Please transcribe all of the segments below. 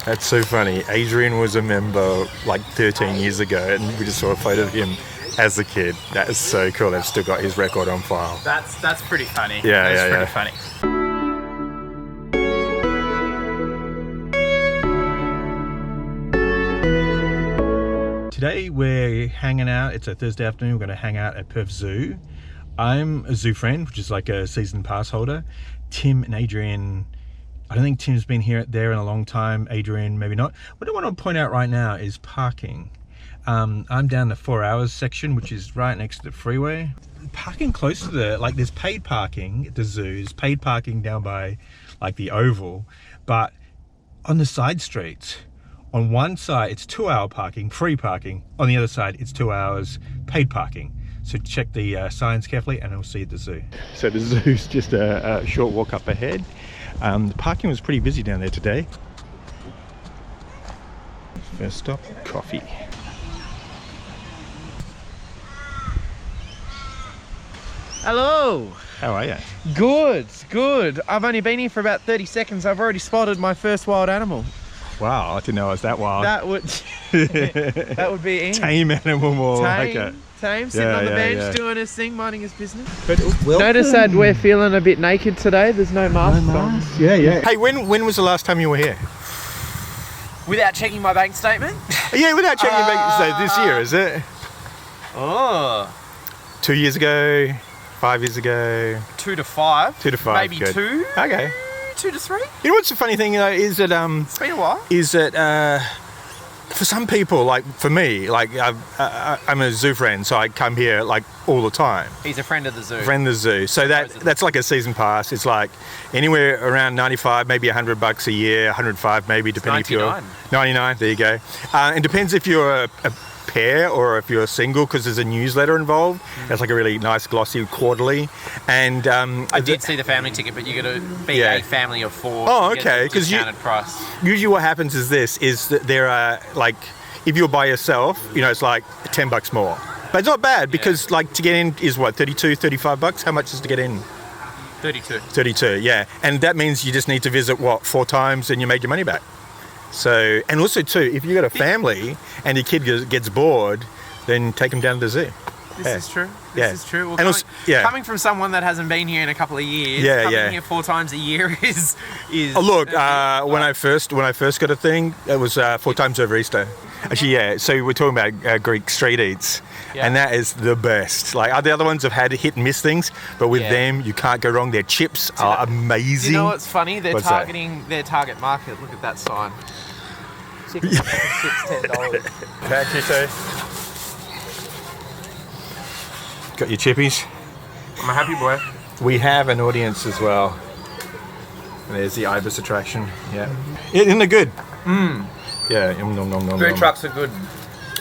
That's so funny. Adrian was a member like 13 years ago, and we just saw a photo of him as a kid. That is so cool. They've still got his record on file. That's pretty funny. Yeah, that's yeah, pretty funny. Today we're hanging out. It's a Thursday afternoon. We're going to hang out at Perth Zoo. I'm a zoo friend, which is like a season pass holder. Tim and Adrian, I don't think Tim's been there in a long time. Adrian, maybe not. What I want to point out right now is parking. I'm down the 4 hours section, which is right next to the freeway. Parking close to there's paid parking at the zoo. There's paid parking down by like the Oval, but on the side streets, on one side it's 2 hour parking, free parking. On the other side it's 2 hours paid parking. So check the signs carefully and we'll see you at the zoo. So the zoo's just a short walk up ahead. The parking was pretty busy down there today. First stop, coffee. Hello. How are you? Good. I've only been here for about 30 seconds. I've already spotted my first wild animal. Wow, I didn't know it was that wild. That would be Ian. Tame animal, more like it. Tame, sitting on the bench, doing his thing, minding his business. Welcome. Notice that we're feeling a bit naked today. There's no mask on. Yeah. Hey, when was the last time you were here? Without checking my bank statement? Yeah, without checking your bank. So this year, is it? Oh. 2 years ago, 5 years ago. 2 to 5. 2 to 5. Maybe good. 2. Okay. 2 to 3. You know what's the funny thing though is that It's been a while. is that for some people, like for me, like I'm a zoo friend, so I come here like all the time. He's a friend of the zoo. Friend of the zoo. So that's like a season pass. It's like anywhere around 95, maybe $100 a year, 105 maybe, depending if you're 99. There you go. It depends if you're a pair or if you're single, because there's a newsletter involved. It's like a really nice glossy quarterly. And I did see the family ticket, but you got to be a family of 4. Oh, okay. Because price. Usually what happens is that there are like, if you're by yourself, it's like $10 more. But it's not bad because like to get in is what, $35? How much is to get in? 32, yeah. And that means you just need to visit 4 times and you made your money back. So, and also too, if you've got a family and your kid gets bored, then take them down to the zoo. This is true. This is true. Well, and coming from someone that hasn't been here in a couple of years, coming here 4 times a year is. Oh look, when I first got a thing, it was 4 times over Easter. Actually, yeah. So we're talking about Greek street eats, and that is the best. Like the other ones have had hit and miss things, but with them you can't go wrong. Their chips are amazing. You know what's funny? They're targeting their target market. Look at that sign. Chicken chips, $10. Thank you, sir. Got your chippies. I'm a happy boy. We have an audience as well. There's the Ibis attraction. Yeah. Isn't it good? Yeah. Food trucks are good.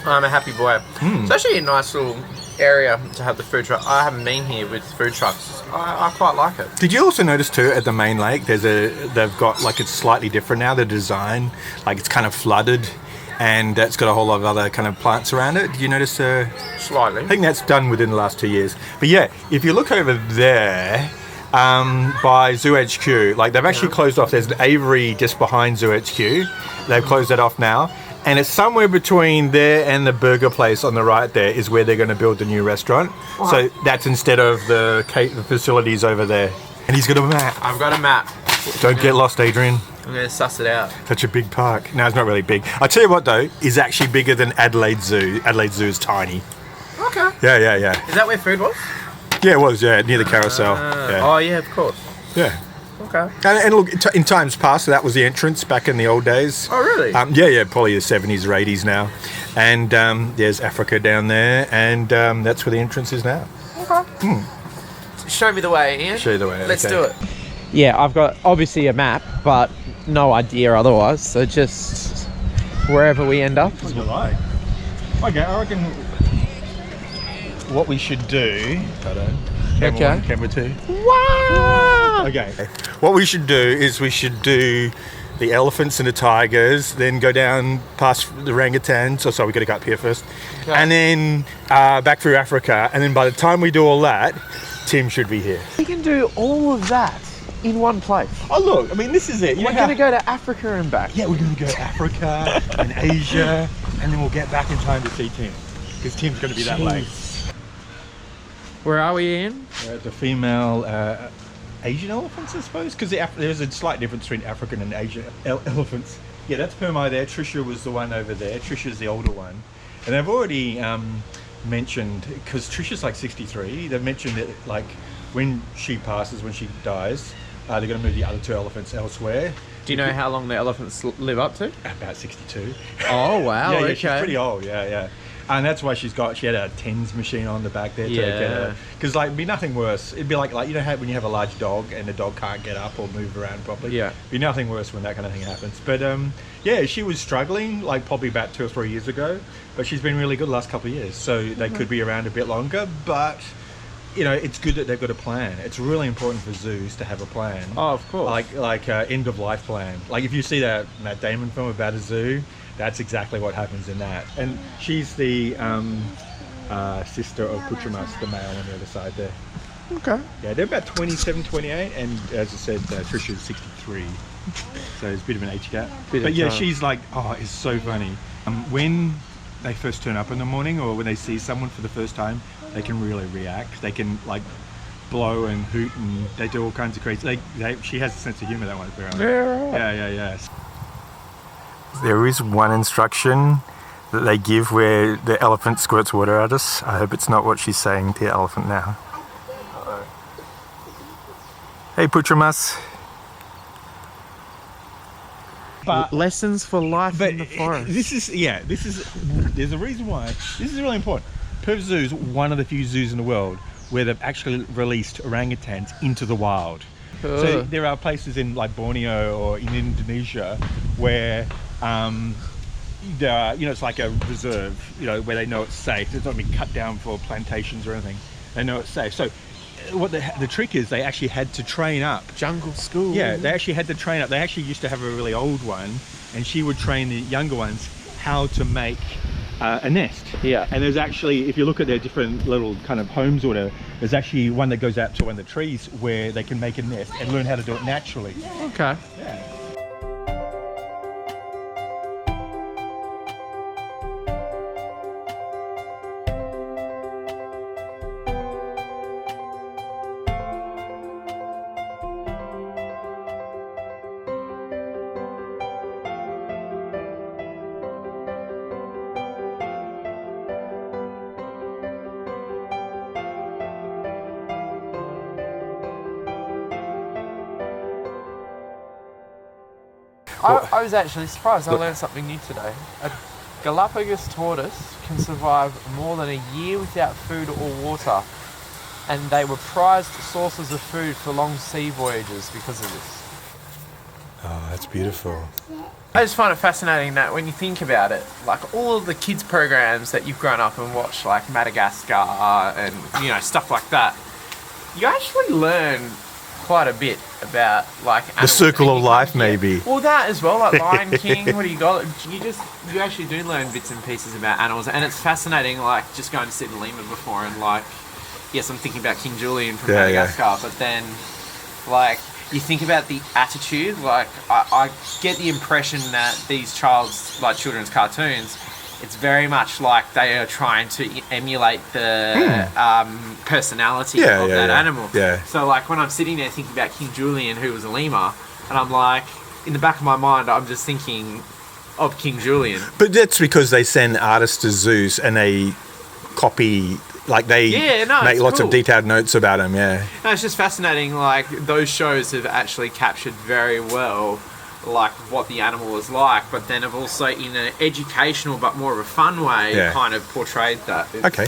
I'm a happy boy. It's actually a nice little area to have the food truck. I haven't been here with food trucks. I quite like it. Did you also notice too at the main lake? They've got like it's slightly different now. The design, like it's kind of flooded, and it's got a whole lot of other kind of plants around it. Did you notice? Slightly. I think that's done within the last 2 years. But yeah, if you look over there. By Zoo HQ, like they've actually closed off. There's an aviary just behind Zoo HQ. They've closed that off now, and it's somewhere between there and the burger place on the right. There is where they're going to build the new restaurant. So that's instead of the facilities over there. And he's got a map. I've got a map. Don't get lost, Adrian. I'm going to suss it out. Such a big park. No, it's not really big. I tell you what though, is actually bigger than Adelaide Zoo. Adelaide Zoo is tiny. Okay. Yeah. Is that where food was? Yeah, it was, near the carousel. Oh, yeah, of course. Yeah. Okay. And look, in times past, that was the entrance back in the old days. Oh, really? Yeah, probably the 70s or 80s now. And there's Africa down there, and that's where the entrance is now. Okay. Show me the way, Ian. Show you the way. Let's do it. Yeah, I've got obviously a map, but no idea otherwise. So just wherever we end up. What you like. Okay, I reckon what we should do. Camera 1, camera 2. Wow! Okay. What we should do is we should do the elephants and the tigers, then go down past the orangutans. Oh, sorry, we got to go up here first. Okay. And then back through Africa. And then by the time we do all that, Tim should be here. We can do all of that in one place. Oh look, I mean this is it. We're going to go to Africa and back. Yeah, we're going to go to Africa and Asia, and then we'll get back in time to see Tim, because Tim's going to be that late. Where are we in? The female Asian elephants, I suppose, because there's a slight difference between African and Asian elephants. Yeah, that's Permai there. Trisha was the one over there. Trisha's the older one. And they've already mentioned, because Trisha's like 63, they've mentioned that like when she passes, when she dies, they're going to move the other 2 elephants elsewhere. Do you know how long the elephants live up to? About 62. Oh, wow. Yeah, okay. she's pretty old, yeah. And that's why she had a TENS machine on the back there to get her. Because like, it'd be nothing worse. It'd be like you know how when you have a large dog and the dog can't get up or move around properly. Yeah. It'd be nothing worse when that kind of thing happens. But yeah, she was struggling like probably about 2 or 3 years ago, but she's been really good the last couple of years. So they could be around a bit longer, but you know, it's good that they've got a plan. It's really important for zoos to have a plan. Oh, of course. Like end of life plan. Like if you see that Matt Damon film about a zoo, that's exactly what happens in that. And she's the sister of Putramas, the male on the other side there. Okay. Yeah, they're about 27, 28, and as I said, Trisha's 63. So it's a bit of an age gap. But yeah, she's like, oh, it's so funny. When they first turn up in the morning, or when they see someone for the first time, they can really react. They can like blow and hoot, and they do all kinds of crazy. She has a sense of humour, that one. Yeah. There is one instruction that they give where the elephant squirts water at us. I hope it's not what she's saying to the elephant now. Hey, Putramas. But lessons for life in the forest. There's a reason why. This is really important. Perth Zoo is one of the few zoos in the world where they've actually released orangutans into the wild. So there are places in like Borneo or in Indonesia where there are, you know, it's like a reserve, you know, where they know it's safe. It's not being cut down for plantations or anything. They know it's safe. So what the trick is, they actually had to train up. Jungle school. Yeah, they actually had to train up. They actually used to have a really old one, and she would train the younger ones how to make a nest. Yeah. And there's actually, if you look at their different little kind of homes or whatever, there's actually one that goes out to one of the trees where they can make a nest and learn how to do it naturally. Okay. Yeah. I was actually surprised. I learned something new today. A Galapagos tortoise can survive more than a year without food or water, and they were prized sources of food for long sea voyages because of this. Oh, that's beautiful. I just find it fascinating that when you think about it, like all of the kids programs that you've grown up and watched, like Madagascar and, you know, stuff like that, you actually learn quite a bit about like the circle of life, maybe. Well, that as well, like Lion King. What do you got? You actually do learn bits and pieces about animals, and it's fascinating. Like just going to see the lemur before, and like, yes, I'm thinking about King Julian from Madagascar, but then like you think about the attitude. Like I get the impression that these children's cartoons, it's very much like they are trying to emulate the personality of that animal. Yeah. So like when I'm sitting there thinking about King Julian, who was a lemur, and I'm like, in the back of my mind, I'm just thinking of King Julian. But that's because they send artists to zoos and they copy, like they make lots of detailed notes about him. Yeah. No, it's just fascinating. Like those shows have actually captured very well like what the animal is like, but then have also in an educational but more of a fun way kind of portrayed that. Okay.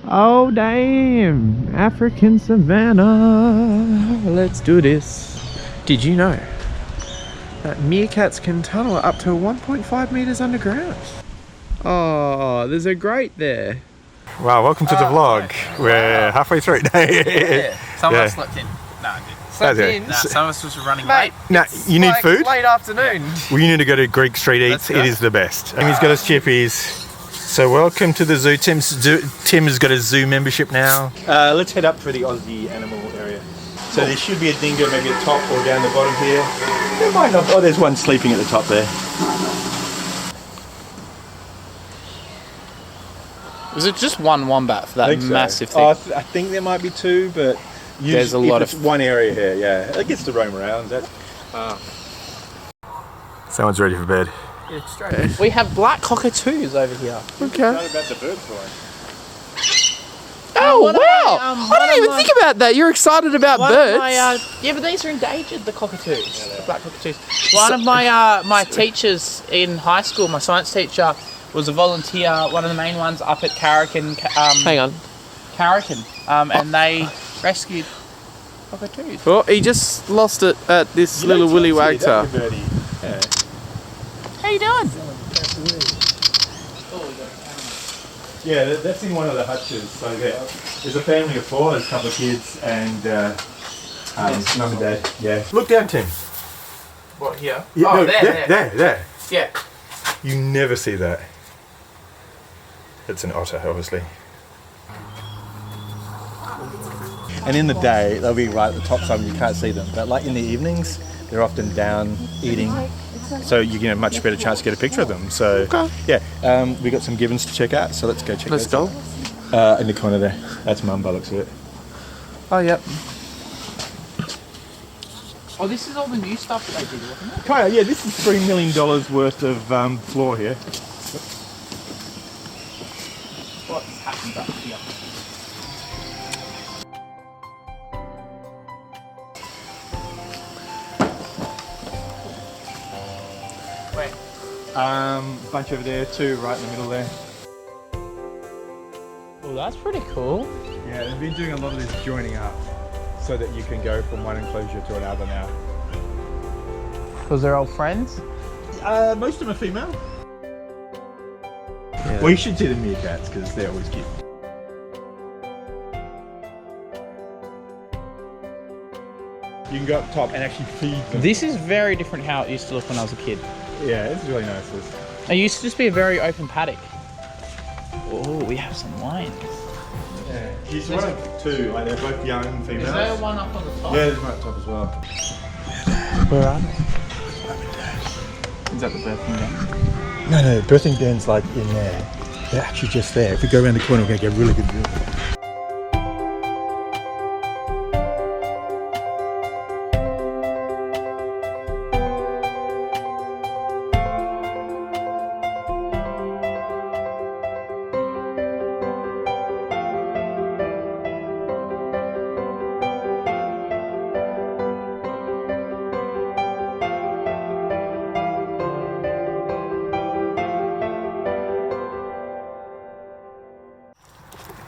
Oh damn, African savannah, let's do this. Did you know that meerkats can tunnel up to 1.5 meters underground? Oh, there's a grate there. Wow, welcome to the vlog. We're halfway through. Someone slept in. No, I didn't. Slept in? Nah, some of us was running late. Now, you need food? Late afternoon. Well, you need to go to Greek Street Eats. It is the best. Amy's got his chippies. So welcome to the zoo. Tim has got a zoo membership now. Let's head up for the Aussie animal area. So there should be a dingo maybe at the top or down the bottom here. There might not. Oh, there's one sleeping at the top there. Was it just one wombat for that massive thing? I think there might be two, but there's a lot of one area here. Yeah, it gets to roam around. Someone's ready for bed. Yeah, straight. We have black cockatoos over here. Okay. Not about the bird flying. Oh, wow! I didn't even think about that. You're excited about birds. Yeah, but these are endangered, the cockatoos, the black cockatoos. One of my teachers in high school, my science teacher, was a volunteer, one of the main ones up at Carrican. Carrican, and they rescued cockatoos. Well, he just lost it at this little willy wagtail. Yeah. How you doing? Yeah, that's in one of the hutches. So there's a family of four, there's a couple of kids, and mum and dad. Yeah. Look down, Tim. What, here? Yeah, oh, no, there. Yeah. You never see that. It's an otter, obviously. And in the day, they'll be right at the top side and you can't see them. But like in the evenings, they're often down eating. So you get a much better chance to get a picture of them. So, yeah, we got some gibbons to check out. So let's go check Let's go. In the corner there. That's Mum by the looks of it. Oh, yep. Oh, this is all the new stuff that they did, wasn't it? Kind of, yeah, this is $3 million worth of floor here. What's happened up here? Bunch over there, two right in the middle there. Oh, that's pretty cool. Yeah, they've been doing a lot of this joining up so that you can go from one enclosure to another now. Because they're old friends? Most of them are female. Yeah. Well, you should see the meerkats because they're always cute. You can go up top and actually feed them. This is very different how it used to look when I was a kid. Yeah, it's really nice. It used to just be a very open paddock. Oh, we have some wines. Yeah, she's one of two. Like they're both young females. Is there one up on the top? Yeah, there's one up top as well. Where are they? Is that the birthing den? No, the birthing den's like in there. They're actually just there. If we go around the corner, we're going to get a really good view.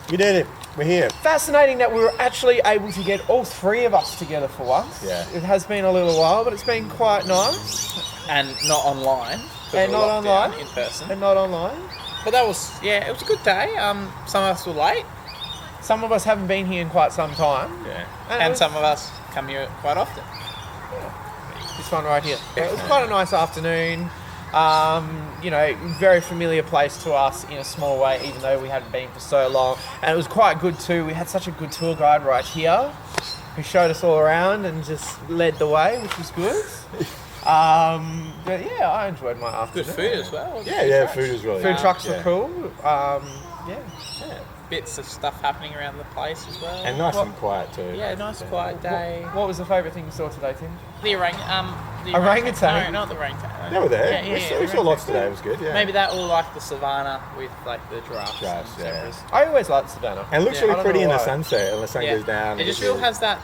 We did it. We're here. Fascinating that we were actually able to get all three of us together for once. Yeah. It has been a little while, but it's been quite nice. And not online. And not online. In person. And not online. But that was, it was a good day. Some of us were late. Some of us haven't been here in quite some time. Yeah. And some of us come here quite often. This one right here. Yeah, it was quite a nice afternoon. Very familiar place to us in a small way, even though we hadn't been for so long. And it was quite good too. We had such a good tour guide right here who showed us all around and just led the way, which was good. But yeah, I enjoyed my afternoon. Good food as well. Yeah, food is really Food good. trucks were cool. Bits of stuff happening around the place as well. And nice and quiet too. Yeah, nice quiet day. What was the favourite thing you saw today, Tim? The orangutan? No, not the orangutan. They were there. We saw lots today. It was good. Yeah. Maybe that or like the savannah with like the giraffes. Giraffes, and yeah. zebras. I always liked savannah. And it looks I really don't pretty know in the why. sunset and the sun goes down. It just really has that,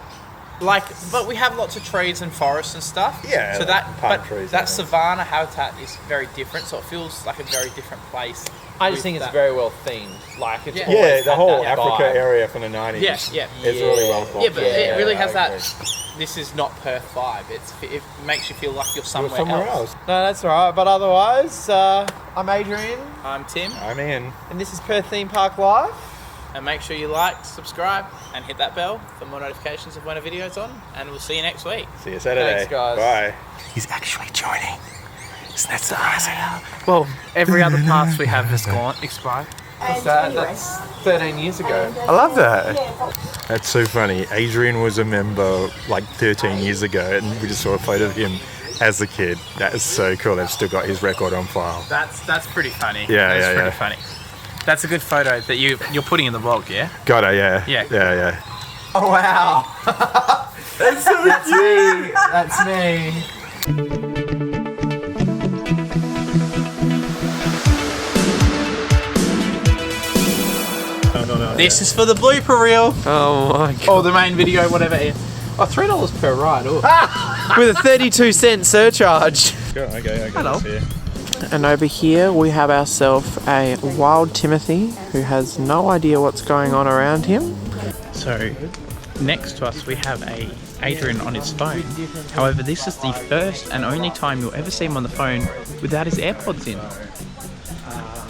but we have lots of trees and forests and stuff. Yeah, So like palm trees that and things. savanna habitat is very different, so it feels like a very different place. I just think it's very well themed. Like it's Yeah. always Yeah, the had whole that Africa vibe. area from the 90s. Yeah. It's really well thought. Yeah, but it really I has that. agree. This is not Perth vibe. It makes you feel like you're somewhere, Somewhere else. No, that's all right. But otherwise, I'm Adrian, I'm Tim, I'm in. and this is Perth Theme Park Live. and make sure you like, subscribe, and hit that bell for more notifications of when a video's on. And we'll see you next week. See you Saturday. Thanks, guys. Bye. He's actually joining. Isn't that surprising? Well, every other pass we have has expired. What's that? That's 13 years ago. I love that. That's so funny. Adrian was a member like 13 years ago, and we just saw a photo of him as a kid. That is so cool. They've still got his record on file. That's pretty funny. Yeah, that's yeah, pretty yeah. funny. That's a good photo that you're putting in the vlog, yeah? Got it, yeah. Yeah. Yeah, yeah. Oh wow. That's me. That's me. No. This is for the blooper reel. Oh my god. Or the main video, whatever. Oh, $3 per ride. Oh. With a 32-cent surcharge. Okay. Hello. And over here we have ourselves a wild Timothy who has no idea what's going on around him. So, next to us we have a Adrian on his phone. However, this is the first and only time you'll ever see him on the phone without his AirPods in.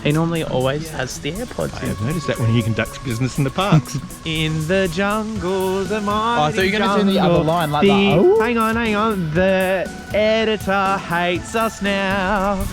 He normally always has the AirPods in. I've noticed that when he conducts business in the parks. In the jungle, the Oh, I mighty thought you were going to do the other line like the, that. Oh. Hang on. The editor hates us now.